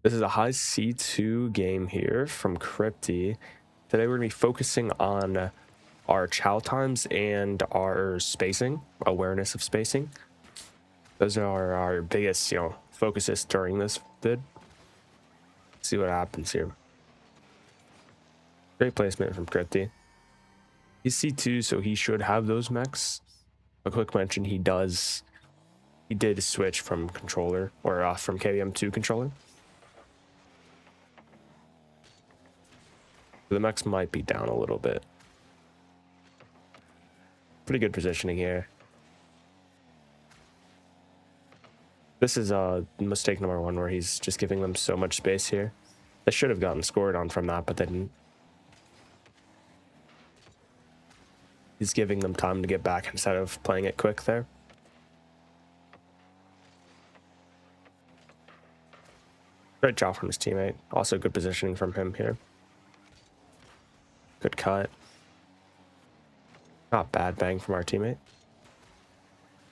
This is a high C2 game here from Crypty. Today we're going to be focusing on our chow times and our spacing, awareness of spacing. Those are our biggest, focuses during this vid. See what happens here. Great placement from Crypty. He's C2, so he should have those mechs. A quick mention, he did switch from controller, or from KVM to controller. The mechs might be down a little bit. Pretty good positioning here. This is mistake number one, where he's just giving them so much space here. They should have gotten scored on from that, but they didn't. He's giving them time to get back instead of playing it quick there. Great job from his teammate. Also good positioning from him here. Good cut. Not bad bang from our teammate.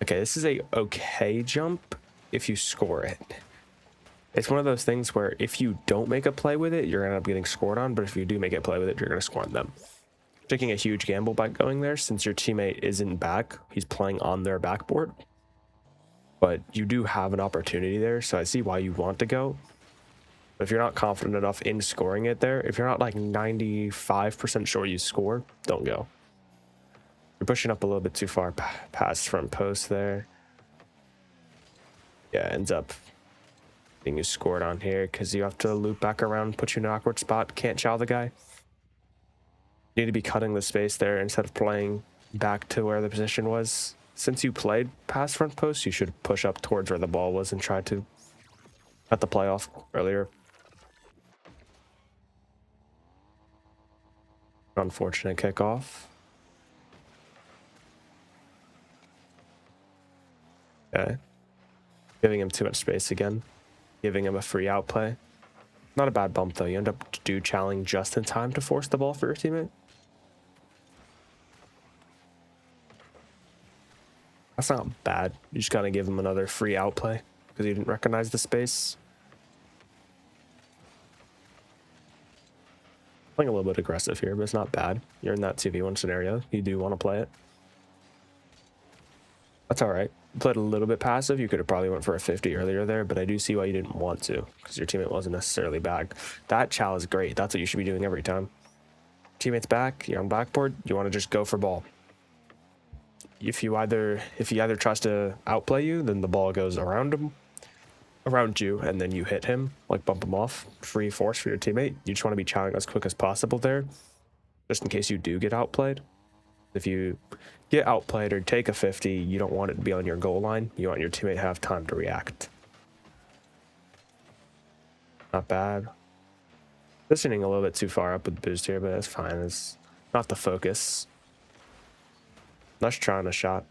Okay, this is a okay jump if you score it. It's one of those things where if you don't make a play with it, you're going to end up getting scored on, but if you do make a play with it, you're going to score on them. Taking a huge gamble by going there, since your teammate isn't back, he's playing on their backboard. But you do have an opportunity there, so I see why you want to go. But if you're not confident enough in scoring it there, if you're not like 95% sure you score, don't go. You're pushing up a little bit too far past front post there. Yeah, ends up being you scored on here because you have to loop back around, put you in an awkward spot, can't chow the guy. You need to be cutting the space there instead of playing back to where the position was. Since you played past front post, you should push up towards where the ball was and try to cut the play off earlier. Unfortunate kickoff. Okay. Giving him too much space again. Giving him a free outplay. Not a bad bump though. You end up challenging just in time to force the ball for your teammate. That's not bad. You just gotta give him another free outplay because he didn't recognize the space. Playing a little bit aggressive here, but it's not bad. You're in that 2v1 scenario. You do want to play it. That's all right. You played a little bit passive. You could have probably went for a 50 earlier there, but I do see why you didn't want to because your teammate wasn't necessarily back. That chow is great. That's what you should be doing every time. Teammate's back. You're on backboard. You want to just go for ball. If he either tries to outplay you, then the ball goes around you, and then you hit him, like bump him off. Free force for your teammate. You just want to be chowing as quick as possible there, just in case you do get outplayed. If you get outplayed or take a 50, you don't want it to be on your goal line. You want your teammate to have time to react. Not bad. Positioning a little bit too far up with the boost here, but that's fine. It's not the focus. Nice try on a shot.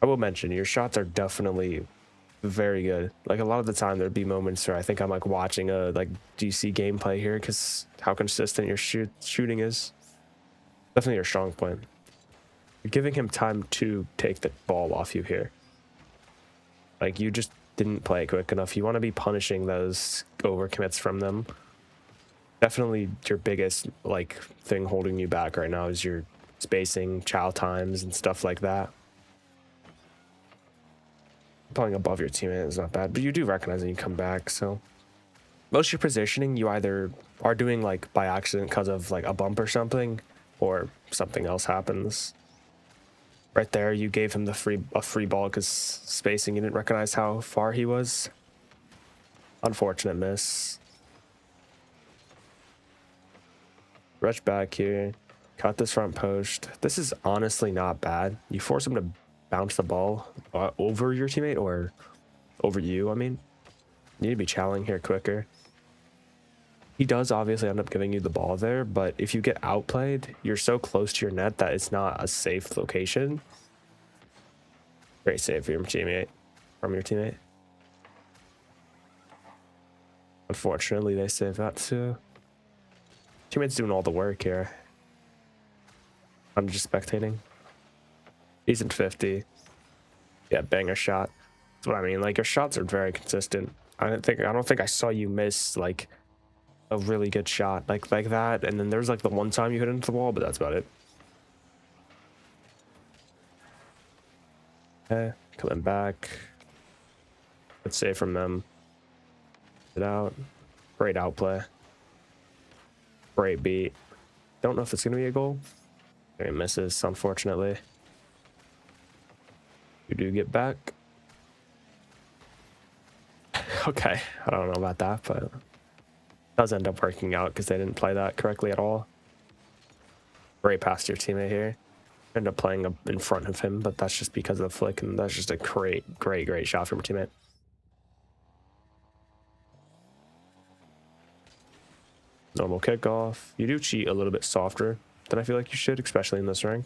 I will mention, your shots are definitely very good. Like a lot of the time there'd be moments where I think I'm like watching a GC gameplay here because how consistent your shooting is. Definitely your strong point. You're giving him time to take the ball off you here. Like you just didn't play it quick enough. You want to be punishing those overcommits from them. Definitely your biggest thing holding you back right now is your spacing, chow times, and stuff like that. Playing above your teammate is not bad, but you do recognize that you come back. So most of your positioning you either are doing by accident because of a bump or something, or something else happens. Right there, you gave him a free ball because spacing, you didn't recognize how far he was. Unfortunate miss. Rush back here. Cut this front post. This is honestly not bad. You force him to bounce the ball over your teammate, or over you, I mean. You need to be challenging here quicker. He does obviously end up giving you the ball there, but if you get outplayed, you're so close to your net that it's not a safe location. Great save for your teammate. Unfortunately, they save that too. Teammate's doing all the work here. I'm just spectating. Decent 50. Yeah, banger shot. That's what I mean. Your shots are very consistent. don't think I saw you miss like a really good shot like that. And then there's like the one time you hit into the wall, but that's about it. Okay, coming back. Let's save from them. Get out. Great outplay. Great beat. Don't know if it's gonna be a goal. It misses, unfortunately. You do get back. Okay, I don't know about that, but it does end up working out because they didn't play that correctly at all. Great pass to your teammate here. End up playing up in front of him, but that's just because of the flick, and that's just a great shot from your teammate. Normal kickoff. You do cheat a little bit softer than I feel like you should, especially in this ring.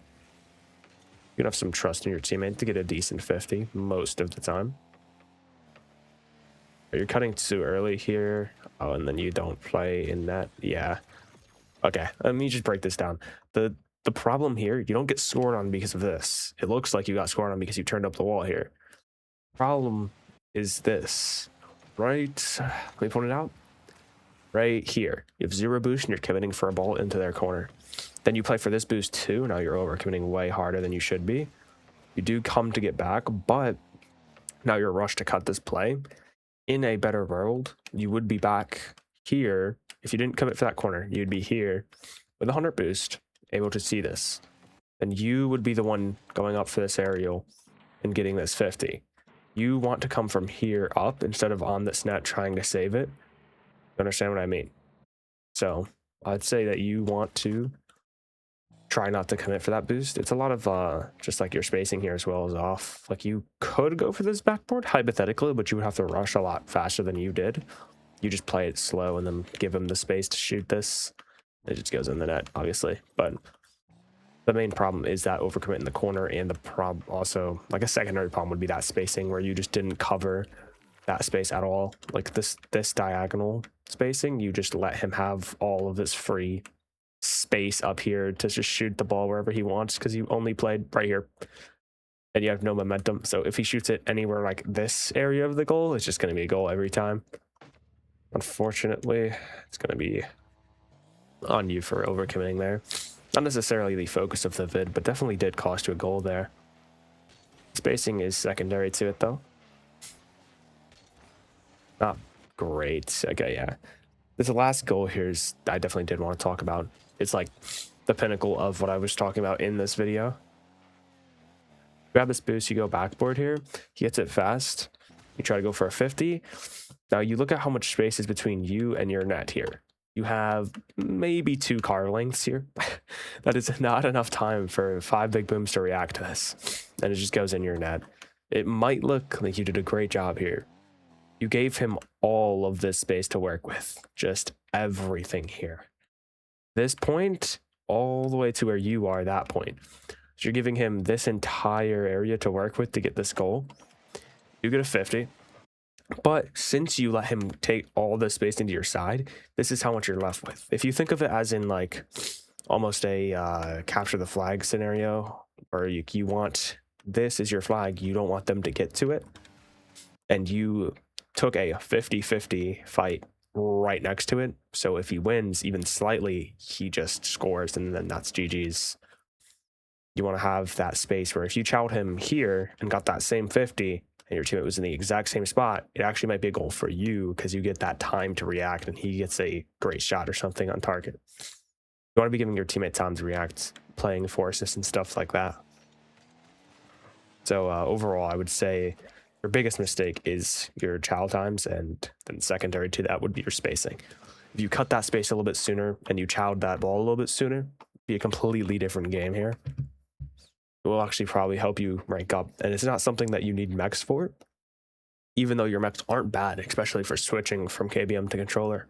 You can have some trust in your teammate to get a decent 50 most of the time. You're cutting too early here. Oh, and then you don't play in that. Yeah. Okay, let me just break this down. The problem here, you don't get scored on because of this. It looks like you got scored on because you turned up the wall here. Problem is this, right? Let me point it out. Right here, you have 0 boost and you're committing for a ball into their corner. Then you play for this boost too. Now you're over committing way harder than you should be. You do come to get back, but now you're rushed to cut this play. In a better world, you would be back here. If you didn't commit for that corner, you'd be here with a 100 boost, able to see this. And you would be the one going up for this aerial and getting this 50. You want to come from here up instead of on this net trying to save it. You understand what I mean? So I'd say that you want to try not to commit for that boost. It's a lot of just like your spacing here as well is off. Like you could go for this backboard hypothetically, but you would have to rush a lot faster than you did. You just play it slow and then give him the space to shoot this. It just goes in the net, obviously. But the main problem is that overcommit in the corner, and the problem also, like a secondary problem would be that spacing where you just didn't cover that space at all. Like this diagonal spacing, you just let him have all of this free space up here to just shoot the ball wherever he wants because you only played right here and you have no momentum. So if he shoots it anywhere like this area of the goal, it's just going to be a goal every time. Unfortunately, it's going to be on you for overcommitting there. Not necessarily the focus of the vid, but definitely did cost you a goal there. Spacing is secondary to it though. Not great. Okay, yeah. This last goal here is I definitely did want to talk about. It's like the pinnacle of what I was talking about in this video. Grab this boost, you go backboard here. He hits it fast. You try to go for a 50. Now you look at how much space is between you and your net here. You have maybe 2 car lengths here. That is not enough time for 5 big booms to react to this. And it just goes in your net. It might look like you did a great job here. You gave him all of this space to work with. Just everything here. This point, all the way to where you are, that point. So you're giving him this entire area to work with to get this goal. You get a 50. But since you let him take all the space into your side, this is how much you're left with. If you think of it as in like almost a capture the flag scenario, or you want this is your flag, you don't want them to get to it, and you took a 50-50 fight right next to it. So if he wins even slightly, he just scores, and then that's GG's. You want to have that space where if you chowed him here and got that same 50, and your teammate was in the exact same spot, it actually might be a goal for you because you get that time to react and he gets a great shot or something on target. You want to be giving your teammate time to react, playing for assists and stuff like that. So overall, I would say your biggest mistake is your chow times, and then secondary to that would be your spacing. If you cut that space a little bit sooner and you chowed that ball a little bit sooner, it'd be a completely different game here. It will actually probably help you rank up, and it's not something that you need mechs for, even though your mechs aren't bad, especially for switching from KBM to controller.